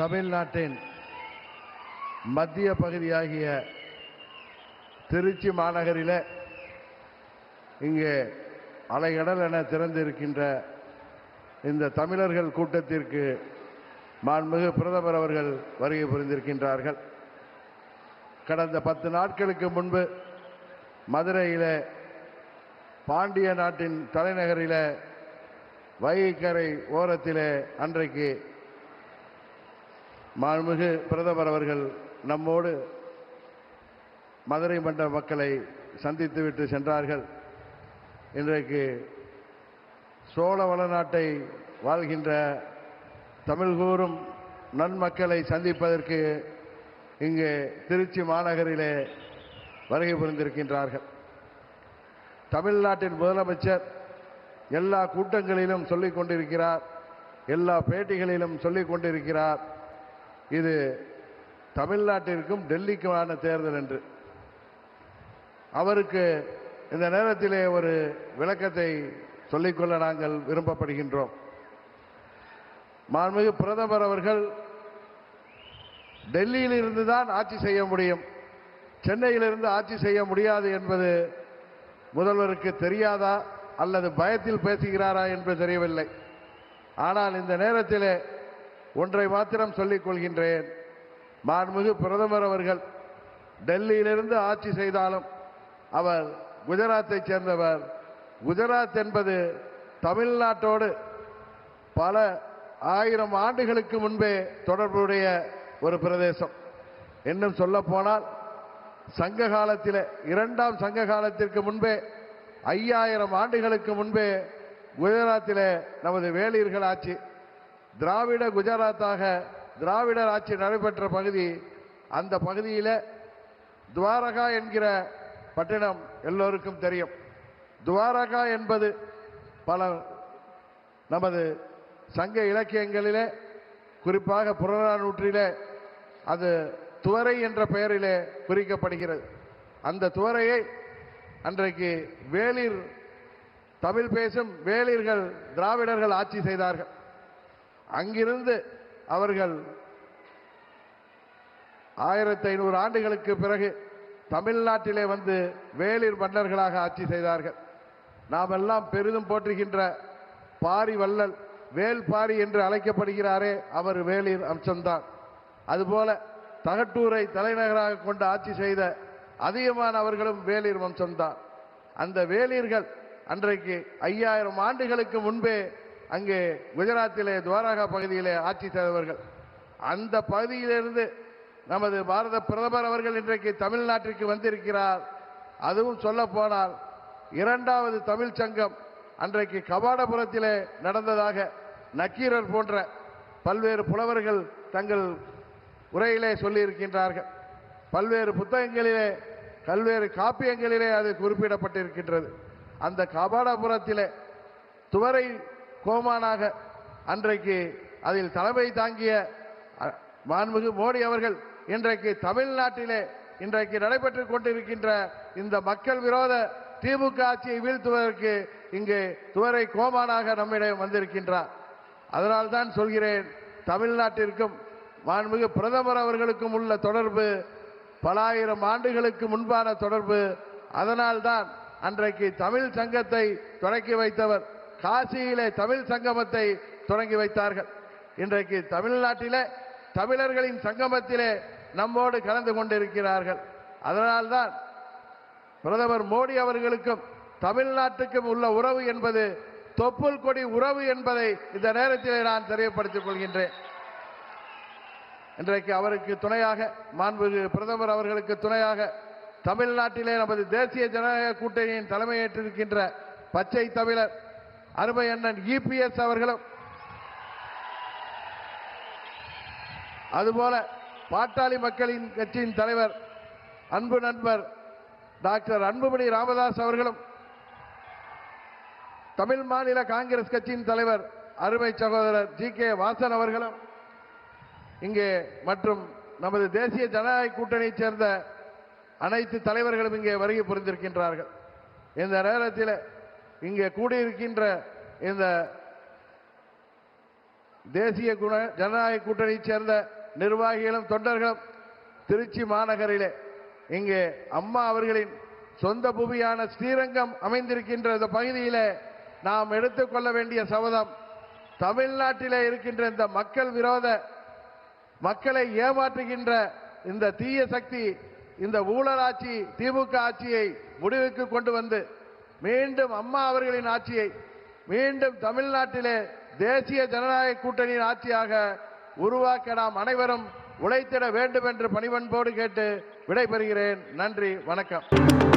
தமிழ்நாட்டின் மத்திய பகுதியாகிய திருச்சி மாநகரில் இங்கே அலைகடல் என திறந்திருக்கின்ற இந்த தமிழர்கள் கூட்டத்திற்கு மாண்புமிகு பிரதமர் அவர்கள் வருகை புரிந்திருக்கின்றார்கள். கடந்த 10 நாட்களுக்கு முன்பு மதுரையில் பாண்டிய நாட்டின் தலைநகரில் வைகைக்கரை ஓரத்தில் அன்றைக்கு மாண்புமிகு பிரதமர் அவர்கள் நம்மோடு மதுரை மண்டல மக்களை சந்தித்துவிட்டு சென்றார்கள். இன்றைக்கு சோழ வளநாட்டை வாழ்கின்ற தமிழ் கூறும் நன்மக்களை சந்திப்பதற்கு இங்கே திருச்சி மாநகரிலே வருகை புரிந்திருக்கின்றார்கள். தமிழ்நாட்டின் முதலமைச்சர் எல்லா கூட்டங்களிலும் சொல்லிக் கொண்டிருக்கிறார், எல்லா பேட்டிகளிலும் சொல்லிக் கொண்டிருக்கிறார், இது தமிழ்நாட்டிற்கும் டெல்லிக்குமான தேர்தல் என்று. அவருக்கு இந்த நேரத்திலே ஒரு விளக்கத்தை சொல்லிக்கொள்ள நாங்கள் விரும்பப்படுகின்றோம். மாண்புமிகு பிரதமர் அவர்கள் டெல்லியில் இருந்து தான் ஆட்சி செய்ய முடியும், சென்னையிலிருந்து ஆட்சி செய்ய முடியாது என்பது முதல்வருக்கு தெரியாதா அல்லது பயத்தில் பேசுகிறாரா என்று தெரியவில்லை. ஆனால் இந்த நேரத்தில் ஒன்றை மாத்திரம் சொல்லிக் கொள்கின்றேன். மாண்புமிகு பிரதமர் அவர்கள் டெல்லியிலிருந்து ஆட்சி செய்தாலும் அவர் குஜராத்தை சேர்ந்தவர். குஜராத் என்பது தமிழ்நாட்டோடு பல ஆயிரம் ஆண்டுகளுக்கு முன்பே தொடர்புடைய ஒரு பிரதேசம். இன்னும் சொல்ல போனால் சங்க காலத்தில் 2ஆம் சங்க காலத்திற்கு முன்பே 5000 ஆண்டுகளுக்கு முன்பே குஜராத்தில் நமது வேளிர்கள் ஆட்சி, திராவிட குஜராத்தாக திராவிடர் ஆட்சி நடைபெற்ற பகுதி. அந்த பகுதியில் துவாரகா என்கிற பட்டினம் எல்லோருக்கும் தெரியும். துவாரகா என்பது பல நமது சங்க இலக்கியங்களிலே, குறிப்பாக புறநானூற்றிலே அது துவரை என்ற பெயரிலே குறிக்கப்படுகிறது. அந்த துவரையை அன்றைக்கு வேளிர், தமிழ் பேசும் வேளிர்கள், திராவிடர்கள் ஆட்சி செய்தார்கள். அங்கிருந்து அவர்கள் 1500 ஆண்டுகளுக்கு பிறகு தமிழ்நாட்டிலே வந்து வேளிர் மன்னர்களாக ஆட்சி செய்தார்கள். நாம் எல்லாம் பெரிதும் போற்றுகின்ற பாரி வள்ளல், வேல் பாரி என்று அழைக்கப்படுகிறாரே, அவர் வேளிர் அம்சம்தான். அதுபோல தகட்டூரை தலைநகராக கொண்டு ஆட்சி செய்த அதிகமானவர்களும் வேளிர் வம்சம்தான். அந்த வேளிர்கள் அன்றைக்கு 5000 ஆண்டுகளுக்கு முன்பே அங்கே குஜராத்திலே துவாரகா பகுதியிலே ஆட்சி செய்தவர்கள். அந்த பகுதியிலிருந்து நமது பாரத பிரதமர் அவர்கள் இன்றைக்கு தமிழ்நாட்டிற்கு வந்திருக்கிறார். அதுவும் சொல்ல போனால் 2வது தமிழ் சங்கம் அன்றைக்கு கபாடபுரத்திலே நடந்ததாக நக்கீரர் போன்ற பல்வேறு புலவர்கள் தங்கள் உரையிலே சொல்லியிருக்கின்றார்கள். பல்வேறு புத்தகங்களிலே, பல்வேறு காப்பியங்களிலே அது குறிப்பிடப்பட்டிருக்கின்றது. அந்த கபாடபுரத்திலே துவரை கோமானாக அன்றைக்கு அதில் தலைமை தாங்கிய மாண்புமிகு மோடி அவர்கள் இன்றைக்கு தமிழ்நாட்டிலே இன்றைக்கு நடைபெற்றுக் கொண்டிருக்கின்ற இந்த மக்கள் விரோத திமுக ஆட்சியை வீழ்த்துவதற்கு இங்கே துவரை கோமானாக நம்மிடம் வந்திருக்கின்றார். அதனால்தான் சொல்கிறேன், தமிழ்நாட்டிற்கும் மாண்புமிகு பிரதமர் அவர்களுக்கும் உள்ள தொடர்பு பல ஆயிரம் ஆண்டுகளுக்கு முன்பான தொடர்பு. அதனால்தான் அன்றைக்கு தமிழ் சங்கத்தை தொடங்கி வைத்தவர் காசியிலே தமிழ் சங்கமத்தை தொடங்கி வைத்தார்கள். இன்றைக்கு தமிழ்நாட்டிலே தமிழர்களின் சங்கமத்திலே நம்மோடு கலந்து கொண்டிருக்கிறார்கள். அதனால்தான் பிரதமர் மோடி அவர்களுக்கும் தமிழ்நாட்டுக்கும் உள்ள உறவு என்பது தொப்புள் கொடி உறவு என்பதை இந்த நேரத்திலே நான் தெரியப்படுத்திக் கொள்கின்றேன். இன்றைக்கு அவருக்கு துணையாக, மாண்புமிகு பிரதமர் அவர்களுக்கு துணையாக தமிழ்நாட்டிலே நமது தேசிய ஜனநாயக கூட்டணியின் தலைமையேற்றிருக்கின்ற பச்சை தமிழர் அருமை அண்ணன் EPS அவர்களும், அதுபோல பாட்டாளி மக்களின் கட்சியின் தலைவர் அன்பு நண்பர் டாக்டர் அன்புமணி ராமதாஸ் அவர்களும், தமிழ் மாநில காங்கிரஸ் கட்சியின் தலைவர் அருமை சகோதரர் GK வாசன் அவர்களும் இங்கே, மற்றும் நமது தேசிய ஜனநாயக கூட்டணியைச் சேர்ந்த அனைத்து தலைவர்களும் இங்கே வருகை புரிந்திருக்கின்றார்கள். இந்த நேரத்தில் இங்கே கூடியிருக்கின்ற இந்த தேசிய ஜனநாயக கூட்டணியைச் சேர்ந்த நிர்வாகிகளும் தொண்டர்களும் திருச்சி மாநகரிலே இங்கே அம்மா அவர்களின் சொந்த பூமியான ஸ்ரீரங்கம் அமைந்திருக்கின்ற இந்த பகுதியிலே நாம் எடுத்துக்கொள்ள வேண்டிய சபதம், தமிழ்நாட்டிலே இருக்கின்ற இந்த மக்கள் விரோத, மக்களை ஏமாற்றுகின்ற இந்த தீய சக்தி, இந்த ஊழலாட்சி திமுக ஆட்சியை முடிவுக்கு கொண்டு வந்து மீண்டும் அம்மா அவர்களின் ஆட்சியை மீண்டும் தமிழ்நாட்டிலே தேசிய ஜனநாயக கூட்டணியின் ஆட்சியாக உருவாக்க நாம் அனைவரும் உழைத்திட வேண்டும் என்று பணிவன்போடு கேட்டு விடைபெறுகிறேன். நன்றி, வணக்கம்.